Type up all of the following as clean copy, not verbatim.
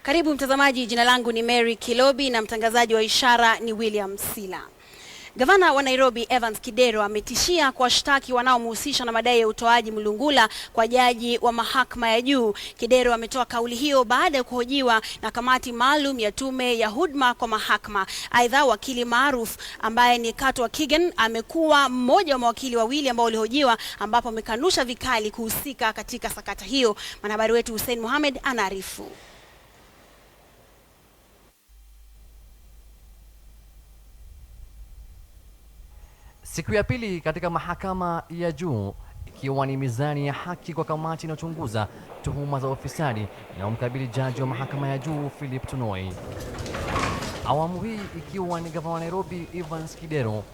Karibu mtazamaji, jina langu ni Mary Kilobi na mtangazaji wa ishara ni William Sila. Gavana wa Nairobi Evans Kidero ametishia kuwashtaki wanaomhusisha na madai ya utoaji mlungula kwa jaji wa mahakama ya juu. Kidero ametoa kauli hiyo baada ya kuhojiwa na kamati maalum ya tume ya huduma kwa mahakama. Aidha, wakili maarufu ambaye ni KTN amekuwa mmoja wa mawakili wawili ambao walihojiwa, ambapo amekanusha vikali kuhusika katika sakata hiyo. Mwanahabari wetu Hussein Mohamed anaarifu. Siku ya pili katika mahakama ya juu, ikiwa ni mizani ya haki kwa kamati inayochunguza tuhuma za ufisadi na umkabili jaji wa mahakama ya juu Philip Tunoi. Awamu hii ikiwa ni gavana wa Nairobi Evans Kidero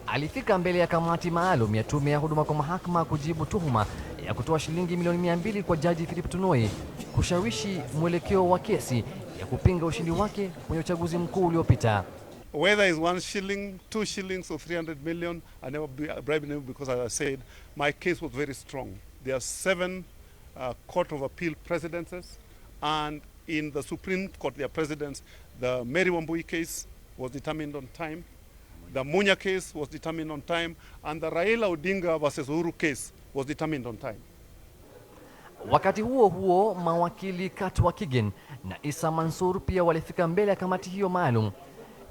alifika mbele ya kamati maalum ya tume ya huduma kwa mahakama kujibu tuhuma ya kutoa shilingi milioni 200 kwa jaji Philip Tunoi kushawishi mwelekeo wa kesi ya kupinga ushindi wake kwenye uchaguzi mkuu uliopita. Whether it's 1 shilling, 2 shillings or 300 million, I never bribed him because, as I said, my case was very strong. There are 7 Court of Appeal precedences, and in the Supreme Court, their presidents, the Mary Wambui case was determined on time, the Munya case was determined on time, and the Raila Odinga versus Uhuru case was determined on time. Wakati huo huo, mawakili KTN na Isa Mansur pia walifika mbele ya kamati hiyo maalum.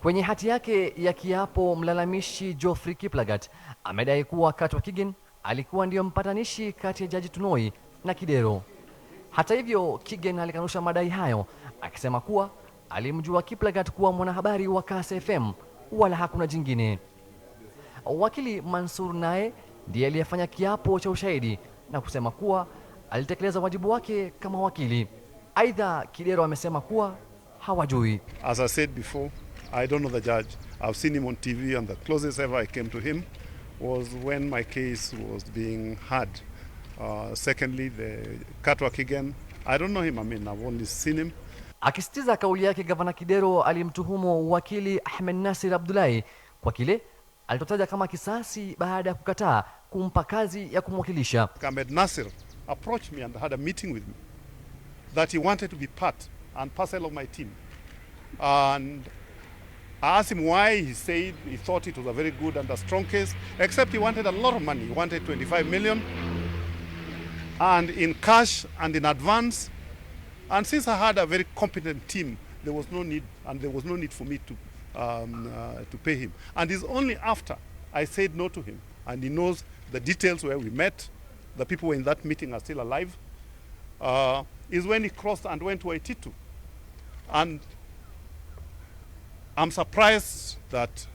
Kwenye hati yake ya kiapo, mlalamishi Geoffrey Kiplagat amedai kuwa KTN alikuwa ndio mpatanishi kati ya jaji Tunoi na Kidero. Hata hivyo, Kigen alikanusha madai hayo, akisema kuwa alimjua Kiplagat kuwa mwanahabari wa Kass FM wala hakuna jingine. Wakili Mansur naye ndiye aliyefanya kiapo cha ushahidi na kusema kuwa alitekeleza wajibu wake kama wakili. Aidha, Kidero amesema kuwa hawajui. As I said before, I don't know the judge. I've seen him on TV, and the closest ever I came to him was when my case was being heard. Secondly, the KTN, I don't know him. I mean, I've only seen him. Akisitiza kauli yake, Gavana Kidero alimtuhumu wakili Ahmed Nasir Abdullahi kwa kile alitotaja kama kisasi baada ya kukataa kumpa kazi ya kumwakilisha. Ahmed Nasir approached me and had a meeting with me that he wanted to be part and parcel of my team. And I asked him why. He said he thought it was a very good and a strong case, except he wanted a lot of money. He wanted 25 million, and in cash and in advance. And since I had a very competent team, there was no need, and there was no need for me to pay him. And it's only after I said no to him, and he knows the details where we met, the people who were in that meeting are still alive, is when he crossed and went to Waititu. And I'm surprised that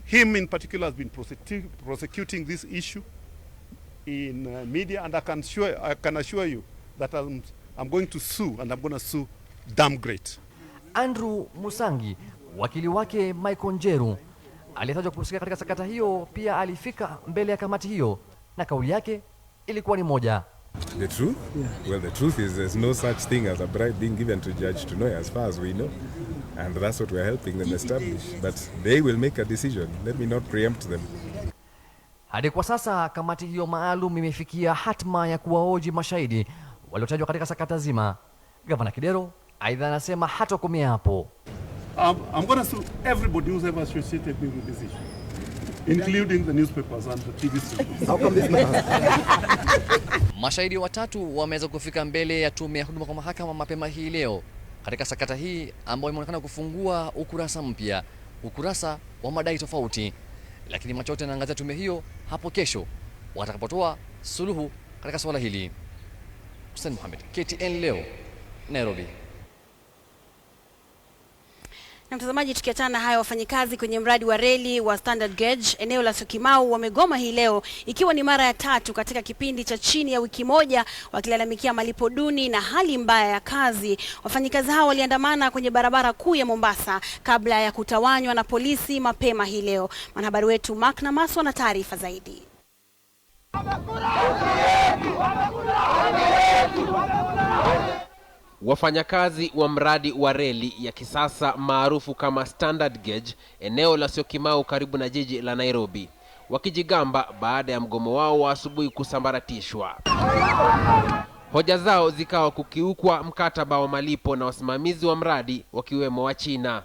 him in particular has been prosecuting this issue in media, and I can assure you that I'm going to sue, and I'm going to sue damn great. Andrew Musangi, wakili wake Michael Njeru, aliyetajwa kuhusika katika sakata hiyo, pia alifika mbele ya kamati hiyo na kauli yake ilikuwa ni moja. The truth? Yeah. Well, the truth is there's no such thing as a bribe being given to Judge Tunoi as far as we know. And that's what we're helping them establish. But they will make a decision. Let me not preempt them. Hadi kwa sasa kamati hiyo maalum imefikia hatma ya kuwahoji mashahidi waliotajwa katika sakata zima. Gavana Kidero aidha anasema hatakomea hapo. I'm going to sue everybody who's ever associated me with this issue, including the newspapers and the TV stations. How come this now? Mashahidi watatu wameweza kufika mbele ya tume ya huduma kwa mahakama mapema hii leo katika sakata hii ambayo imeonekana kufungua ukurasa mpya, ukurasa wa madai tofauti. Lakini macho yote yanaangazia tume hiyo hapo kesho watakapotoa suluhu katika swala hili. Hussein Mohamed, KTN Leo, Nairobi. Na mtazamaji, tukiachana na hayo, wafanyikazi kwenye mradi wa reli wa Standard Gauge eneo la Syokimau wamegoma hii leo, ikiwa ni mara ya 3 katika kipindi cha chini ya wiki moja, wakilalamikia malipo duni na hali mbaya ya kazi. Wafanyikazi hao waliandamana kwenye barabara kuu ya Mombasa kabla ya kutawanywa na polisi mapema hii leo. Mwanahabari wetu Mark Namaso na taarifa zaidi. Wafanyakazi wa mradi wa reli ya kisasa maarufu kama Standard Gauge eneo la Syokimau karibu na jiji la Nairobi wakijigamba baada ya mgomo wao wa asubuhi kusambaratishwa. Hoja zao zikawa kukiukwa mkataba wa malipo na wasimamizi wa mradi wakiwemo wa China.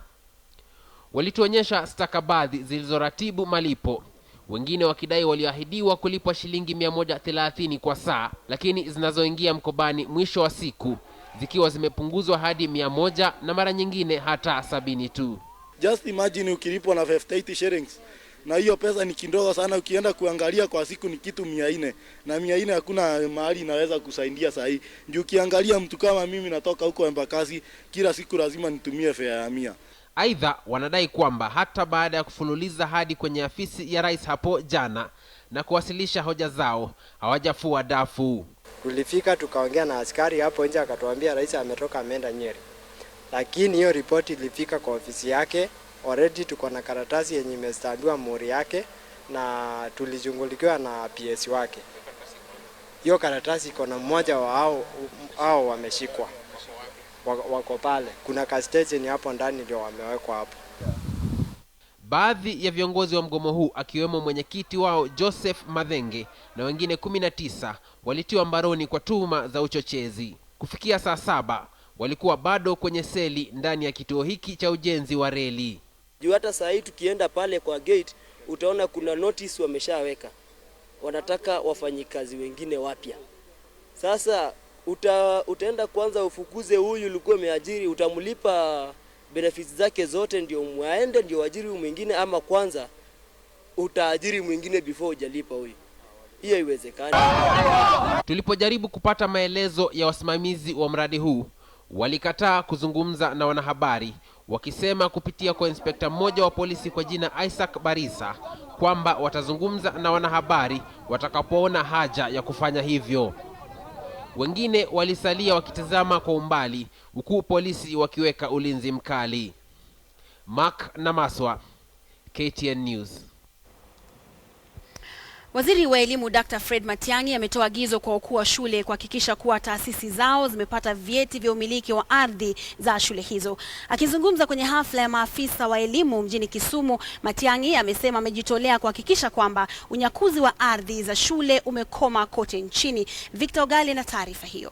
Walituonyesha stakabadhi zilizoratibu malipo, wengine wakidai walioahidiwa kulipwa shilingi 130 kwa saa, lakini zinazoingia mkobani mwisho wa siku zikiwa zimepunguzwa hadi 100 na mara nyingine hata 70 tu. Just imagine ukilipwa na 58 shillings. Na hiyo pesa ni kidogo sana, ukienda kuangalia kwa siku ni kitu 400. Na 400 hakuna mahali inaweza kusaidia saa hii. Ndio ukiangalia mtu kama mimi natoka huko Embakasi, kila siku lazima nitumie fare ya 100. Aidha, wanadai kwamba hata baada ya kufululiza hadi kwenye afisi ya rais hapo jana na kuwasilisha hoja zao, hawajafua dafu. Tulifika tukaongea na askari hapo nje, akatuambia rais ametoka ameenda Nyeri. Lakini hiyo ripoti ilifika kwa ofisi yake, already tuko na karatasi yenye imestambiwa muhuri yake na tulizungulikiwa na PS wake. Hiyo karatasi iko na mmoja wa hao wameshikwa. Wako pale. Kuna ka station hapo ndani ndio wamewekwa hapo. Baadhi ya viongozi wa mgomo huu akiwemo mwenyekiti wao Joseph Madhenge na wengine 19 walitiwa mbaroni kwa tuhuma za uchochezi. Kufikia saa 7 walikuwa bado kwenye seli ndani ya kituo hiki cha ujenzi wa reli. Juu hata saa hii tukienda pale kwa gate utaona kuna notice wameshaweka. Wanataka wafanyikazi wengine wapya. Sasa utaenda kwanza ufukuze huyu ulikuwa umeajiri, utamlipa benefits zake zote ndio muaende ndio waajiri mwingine, ama kwanza utaajiri mwingine before hujalipa huyu. Hiyo haiwezekani. Tulipojaribu kupata maelezo ya wasimamizi wa mradi huu, walikataa kuzungumza na wanahabari, wakisema kupitia kwa inspekta mmoja wa polisi kwa jina Isaac Barisa kwamba watazungumza na wanahabari watakapoona haja ya kufanya hivyo. Wengine walisalia wakitazama kwa umbali huku polisi wakiweka ulinzi mkali. Mark Namaswa, KTN News. Waziri wa Elimu Dr. Fred Matiang'i ametoa agizo kwa wakuu wa shule kuhakikisha kuwa taasisi zao zimepata vyeti vya umiliki wa ardhi za shule hizo. Akizungumza kwenye hafla ya maafisa wa elimu mjini Kisumu, Matiang'i amesema amejitolea kuhakikisha kwamba unyakuzi wa ardhi za shule umekoma kote nchini. Victor Ogali na taarifa hiyo.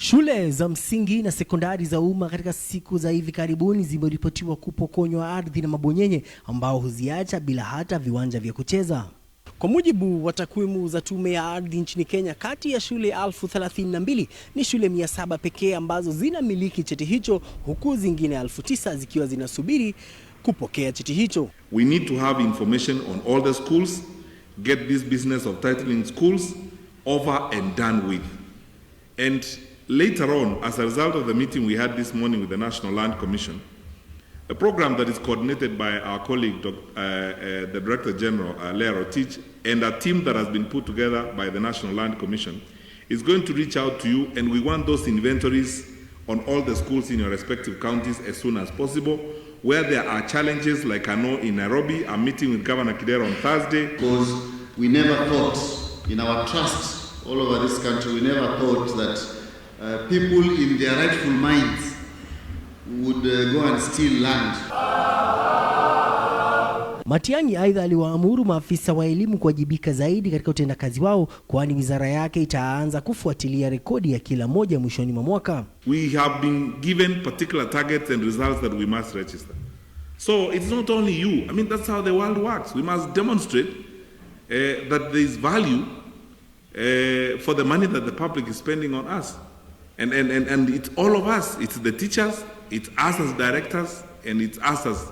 Shule za msingi na sekondari za umma katika siku za hivi karibuni zimeripotiwa kupokonywa ardhi na mabonyenye ambao huziacha bila hata viwanja vya kucheza. Kwa mujibu wa takwimu za tume ya ardhi nchini Kenya, kati ya shule 1032 ni shule 700 pekee ambazo zinamiliki cheti hicho, huku zingine 9000 zikiwa zinasubiri kupokea cheti hicho. We need to have information on all the schools, get this business of titling schools over and done with. And later on, as a result of the meeting we had this morning with the National Land Commission, a program that is coordinated by our colleague, the Director General, Leo, and a team that has been put together by the National Land Commission, is going to reach out to you, and we want those inventories on all the schools in your respective counties as soon as possible. Where there are challenges, like I know in Nairobi, I'm meeting with Governor Kidero on Thursday. Because we never thought, in our trust all over this country, we never thought that people in their rightful minds would go and steal land. Matiang'i aidha aliwaamuru maafisa wa elimu kuwajibika zaidi katika utendakazi wao, kwani wizara yake itaanza kufuatilia rekodi ya kila moja mwishoni mwa mwaka. We have been given particular targets and results that we must register. So it's not only you. I mean, that's how the world works. We must demonstrate that there is value for the money that the public is spending on us. And it's all of us. It's the teachers, it's us as directors, and it's us as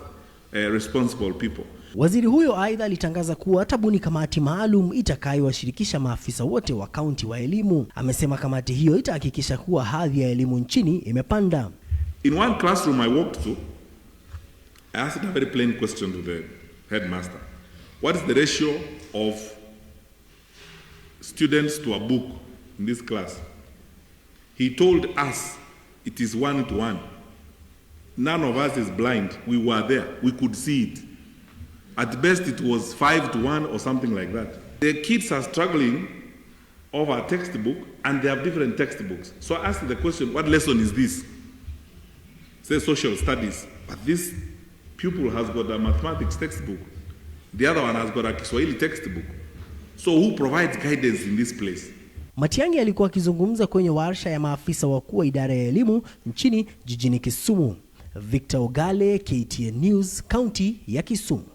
responsible people. Waziri huyo aidha alitangaza kuwa atabuni kamati maalum itakayowashirikisha maafisa wote wa kaunti wa elimu. Amesema kamati hiyo itahakikisha kuwa hadhi ya elimu nchini imepanda. In one classroom I walked to, I asked a very plain question to the headmaster. What is the ratio of students to a book in this class? He told us it is 1:1. None of us is blind. We were there. We could see it. At best, it was 5:1 or something like that. The kids are struggling over a textbook, and they have different textbooks. So I asked the question, what lesson is this? Say social studies. But this pupil has got a mathematics textbook. The other one has got a Kiswahili textbook. So who provides guidance in this place? Matiang'i alikuwa akizungumza kwenye warsha ya maafisa wakuu wa idara ya elimu nchini jijini Kisumu. Victor Ogale, KTN News, kaunti ya Kisumu.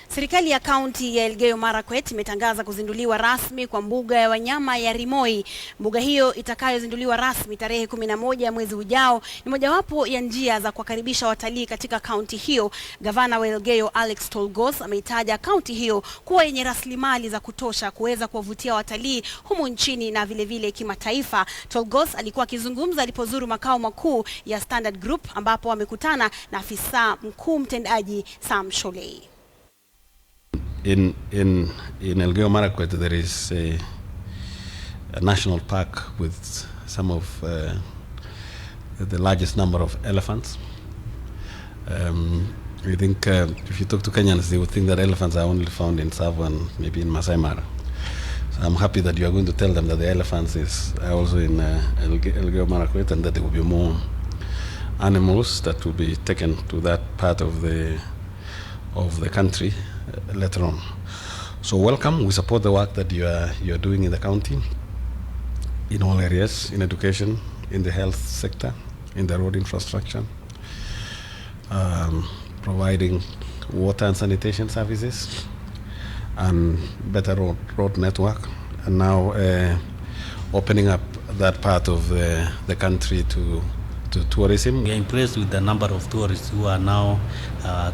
Serikali ya kaunti ya Elgeyo Marakwet imetangaza kuzinduliwa rasmi kwa mbuga ya wanyama ya Rimoi. Mbuga hiyo itakayozinduliwa rasmi tarehe 11 mwezi ujao ni mojawapo ya njia za kuwakaribisha watalii katika kaunti hiyo. Gavana wa Elgeyo Alex Tolgos ameitaja kaunti hiyo kuwa yenye rasilimali za kutosha kuweza kuwavutia watalii humu nchini na vile kimataifa. Tolgos alikuwa akizungumza alipozuru makao makuu ya Standard Group ambapo amekutana na afisa mkuu mtendaji Sam Sholei. In Elgeyo Marakwet there is a national park with some of the largest number of elephants. I think if you talk to Kenyans, they would think that elephants are only found in Tsavo and maybe in Masai Mara. So I'm happy that you are going to tell them that the elephants are also in Elgeyo Marakwet, and that there will be more animals that will be taken to that part of the country later on. So welcome. We support the work that you are doing in the county, in all areas, in education, in the health sector, in the road infrastructure, providing water and sanitation services, and better road network, and now opening up that part of the country to tourism. We are impressed with the number of tourists who are now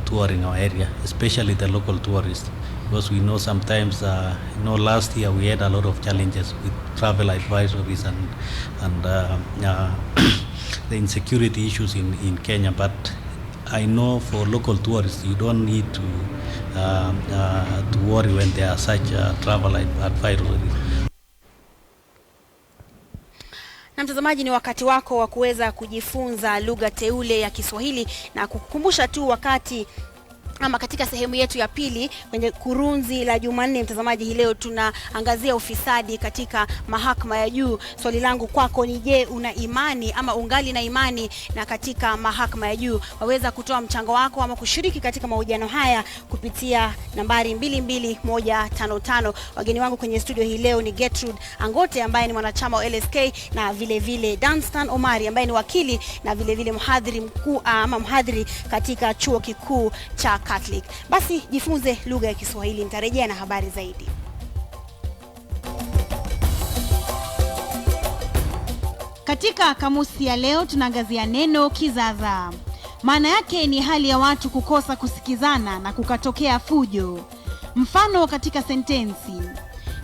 touring our area, especially the local tourists, because we know sometimes, last year we had a lot of challenges with travel advisories and the insecurity issues in Kenya. But I know for local tourists, you don't need to worry when there are such travel advisories. Na mtazamaji, ni wakati wako wa kuweza kujifunza lugha teule ya Kiswahili, na kukukumbusha tu wakati ama katika sehemu yetu ya pili kwenye kurunzi la Jumanne, mtazamaji, hii leo tunaangazia ufisadi katika mahakama ya juu. Swali langu kwako ni je, una imani ama ungali na imani na katika mahakama ya juu? Waweza kutoa mchango wako ama kushiriki katika mahojiano haya kupitia nambari 22155. Wageni wangu kwenye studio hii leo ni Gertrude Angote ambaye ni mwanachama wa LSK, na vile Danstan Omari ambaye ni wakili na vile mhadhiri mkuu ama mhadhiri katika chuo kikuu cha Catholic. Basi jifunze lugha ya Kiswahili. Nitarejea na habari zaidi. Katika kamusi ya leo tunaangazia neno kizaza. Maana yake ni hali ya watu kukosa kusikizana na kukatokea fujo. Mfano katika sentensi: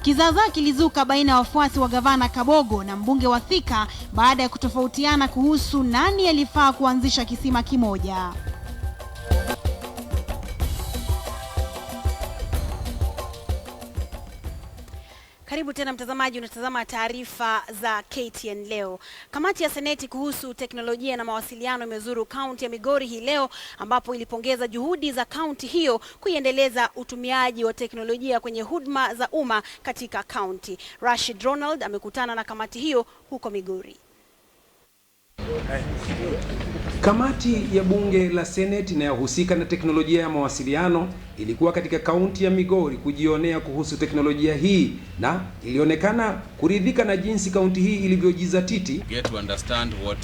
kizaza kilizuka baina ya wafuasi wa gavana Kabogo na mbunge wa Thika baada ya kutofautiana kuhusu nani alifaa kuanzisha kisima kimoja. Karibu tena mtazamaji, unatazama taarifa za KTN Leo. Kamati ya Seneti kuhusu teknolojia na mawasiliano imezuru kaunti ya Migori hii leo, ambapo ilipongeza juhudi za kaunti hiyo kuiendeleza utumiaji wa teknolojia kwenye huduma za umma katika kaunti. Rashid Ronald amekutana na kamati hiyo huko Migori. Kamati ya bunge la Seneti inayohusika na teknolojia ya mawasiliano ilikuwa katika kaunti ya Migori kujionea kuhusu teknolojia hii, na ilionekana kuridhika na jinsi kaunti hii ilivyojizatiti get to understand what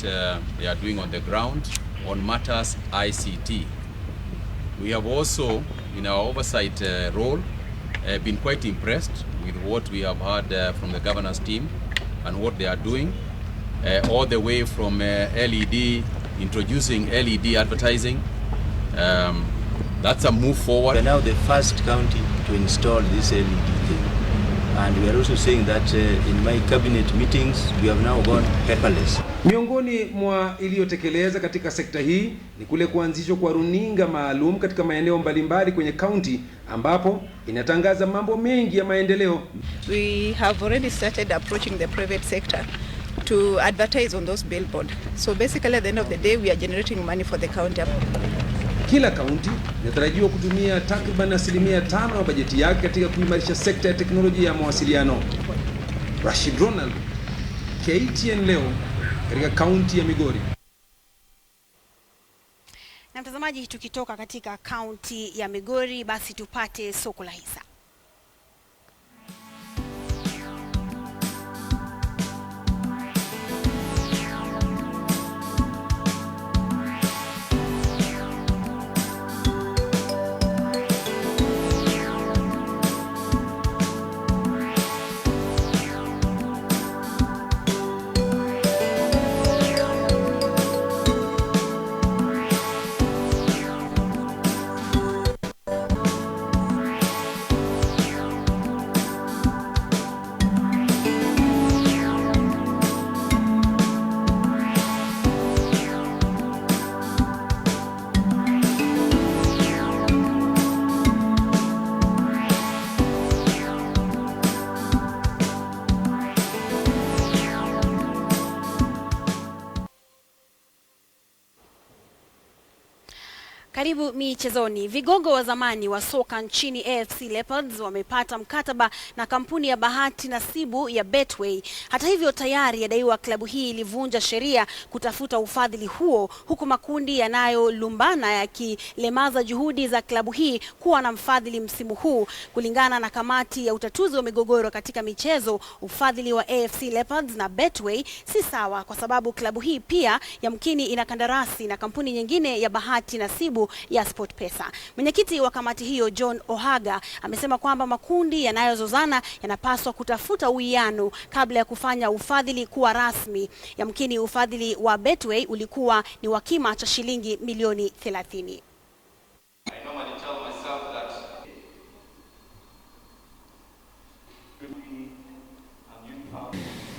they are doing on the ground on matters ICT. We have also in our oversight role been quite impressed with what we have heard from the governor's team and what they are doing, all the way from LED, introducing LED advertising. That's a move forward. We are now the first county to install this LED thing, and we are also saying that in my cabinet meetings we have now gone paperless. Miongoni mwa iliyotekeleza katika sekta hii ni kule kuanzishwa kwa runinga maalum katika maeneo mbalimbali kwenye kaunti, ambapo inatangaza mambo mengi ya maendeleo. We have already started approaching the private sector to advertise on those billboard. So basically at the end of the day we are generating money for the county. Kila kaunti inatarajiwa kutumia takriban 5% ya bajeti yake katika kuimarisha sekta ya teknolojia ya mawasiliano. Rashid Ronald, KTN Leo, katika kaunti ya Migori. Na mtazamaji, tukitoka katika kaunti ya Migori, basi tupate soko la hisa. Karibu michezoni. Vigogo wa zamani wa soka nchini AFC Leopards wamepata mkataba na kampuni ya bahati nasibu ya Betway. Hata hivyo, tayari yadaiwa klabu hii ilivunja sheria kutafuta ufadhili huo, huku makundi yanayolumbana yakilemaza juhudi za klabu hii kuwa na mfadhili msimu huu. Kulingana na kamati ya utatuzi wa migogoro katika michezo, ufadhili wa AFC Leopards na Betway si sawa, kwa sababu klabu hii pia yamkini ina kandarasi na kampuni nyingine ya bahati nasibu ya SportPesa. Mwenyekiti wa kamati hiyo John Ohaga amesema kwamba makundi yanayozozana yanapaswa kutafuta uwiano kabla ya kufanya ufadhili kuwa rasmi. Yamkini ufadhili wa Betway ulikuwa ni wa kima cha shilingi milioni 30.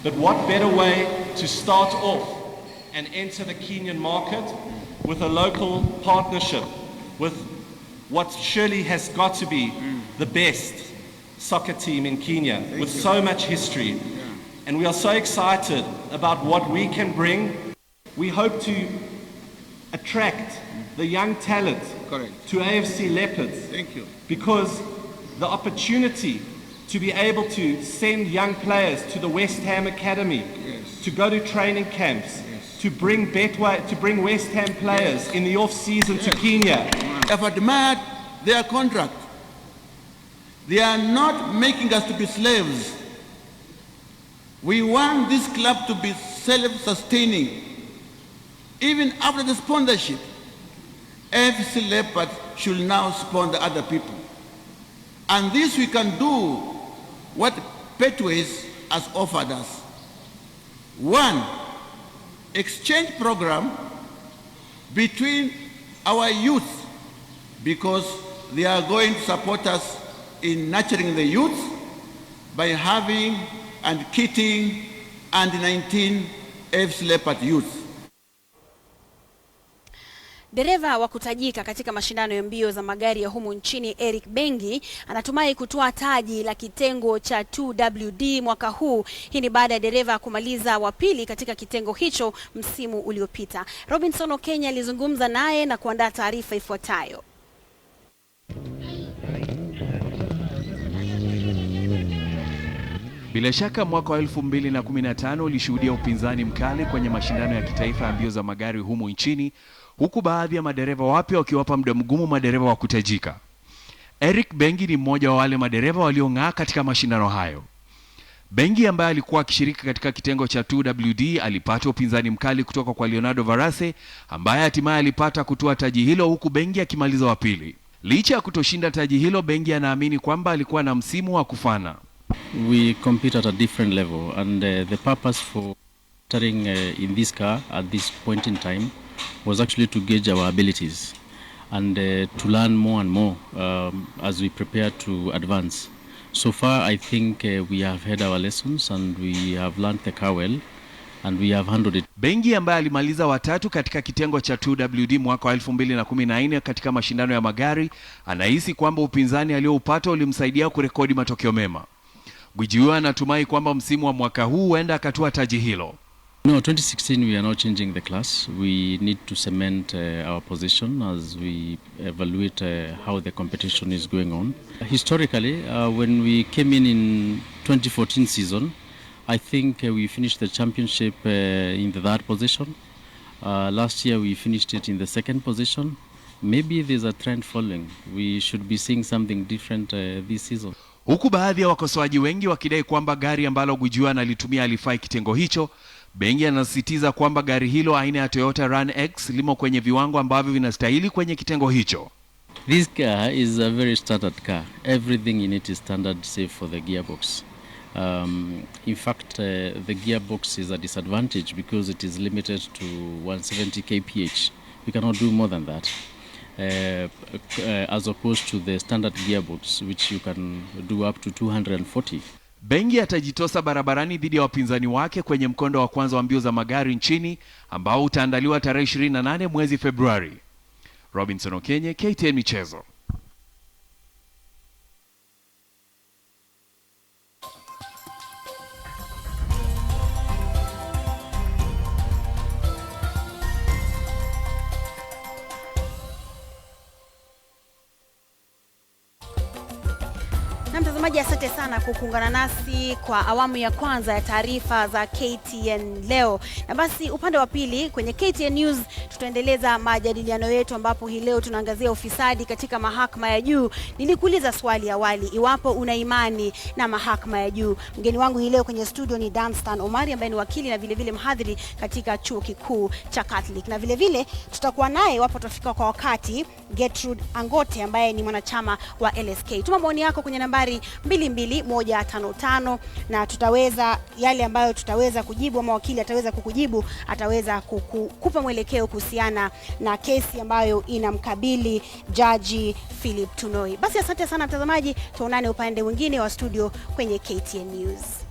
But what better way to start off and enter the Kenyan market with a local partnership with what surely has got to be the best soccer team in Kenya, with so much history. And we are so excited about what we can bring. We hope to attract the young talent to AFC Leopards. Thank you. Because the opportunity to be able to send young players to the West Ham Academy, to go to training camps, to bring West Ham players in the off-season to Kenya. I've admired their contract. They are not making us to be slaves. We want this club to be self-sustaining. Even after the sponsorship, AFC Leopards should now sponsor other people. And this we can do what Betway has offered us. One, exchange program between our youth, because they are going to support us in nurturing the youth by having and kitting under 19 AFC Leopard youth. Dereva wa kutajika katika mashindano ya mbio za magari ya humu nchini Eric Bengi anatumai kutoa taji la kitengo cha 2WD mwaka huu. Hii ni baada ya dereva kumaliza wa pili katika kitengo hicho msimu uliopita. Robinson Okenya alizungumza naye na kuandaa taarifa ifuatayo. Bila shaka mwaka wa 2015 ulishuhudia upinzani mkali kwenye mashindano ya kitaifa ya mbio za magari humu nchini, huku baadhi ya madereva wapya wakiwapa muda mgumu madereva wa kutajika. Eric Bengi ni mmoja wa wale madereva waliong'aa katika mashindano hayo. Bengi ambaye alikuwa akishiriki katika kitengo cha 2WD alipata upinzani mkali kutoka kwa Leonardo Varase ambaye hatimaye alipata kutoa taji hilo, huku Bengi akimaliza wa pili. Licha ya kutoshinda taji hilo, Bengi anaamini kwamba alikuwa na msimu wa kufana. We compete at a different level, and the purpose for starting in this car at this point in time was actually to gauge our abilities and to learn more and more as we prepare to advance. So far, I think we have had our lessons and we have learned the car well and we have handled it. Bengi ambaye alimaliza watatu katika kitengo cha 2WD mwaka wa 2014 katika mashindano ya magari anahisi kwamba upinzani alioupata ulimsaidia kurekodi matokeo mema. Gwiji huyo anatumai kwamba msimu wa mwaka huu huenda akatoa taji hilo. No, 2016 we are not changing the class. We need to cement our position as we evaluate how the competition is going on. Historically, when we came in 2014 season, I think we finished the championship in the third position. Last year we finished it in the second position. Maybe there's a trend following. We should be seeing something different this season. Huku baadhi ya wakosoaji wengi wakidai kwamba gari ambalo Gwiji analitumia alifai kitengo hicho, Bengi anasisitiza kwamba gari hilo aina ya Toyota Run X limo kwenye viwango ambavyo vinastahili kwenye kitengo hicho. This car is a very standard car. Everything in it is standard save for the gearbox. In fact, the gearbox is a disadvantage because it is limited to 170 kph. We cannot do more than that. As opposed to the standard gearbox, which you can do up to 240. Bengi atajitosa barabarani dhidi ya wapinzani wake kwenye mkondo wa kwanza wa mbio za magari nchini ambao utaandaliwa tarehe 28 mwezi Februari. Robinson Okenya, KTN Michezo. Na mtazamaji, asante sana kwa kuungana nasi kwa awamu ya kwanza ya taarifa za KTN leo. Na basi upande wa pili kwenye KTN News tutaendeleza majadiliano yetu, ambapo hii leo tunaangazia ufisadi katika mahakama ya juu. Nilikuuliza swali awali iwapo una imani na mahakama ya juu. Mgeni wangu hii leo kwenye studio ni Danstan Omari ambaye ni wakili na vile vile mhadhiri katika chuo kikuu cha Catholic. Na vile vile tutakuwa naye iwapo tutafika kwa wakati Gertrude Angote ambaye ni mwanachama wa LSK. Tuma maoni yako kwenye nambari 22155 na tutaweza yale ambayo tutaweza kujibu ama wakili ataweza kukujibu, ataweza kukupa mwelekeo kuhusiana na kesi ambayo inamkabili Jaji Philip Tunoi. Basi asante sana mtazamaji, tuonane upande mwingine wa studio kwenye KTN News.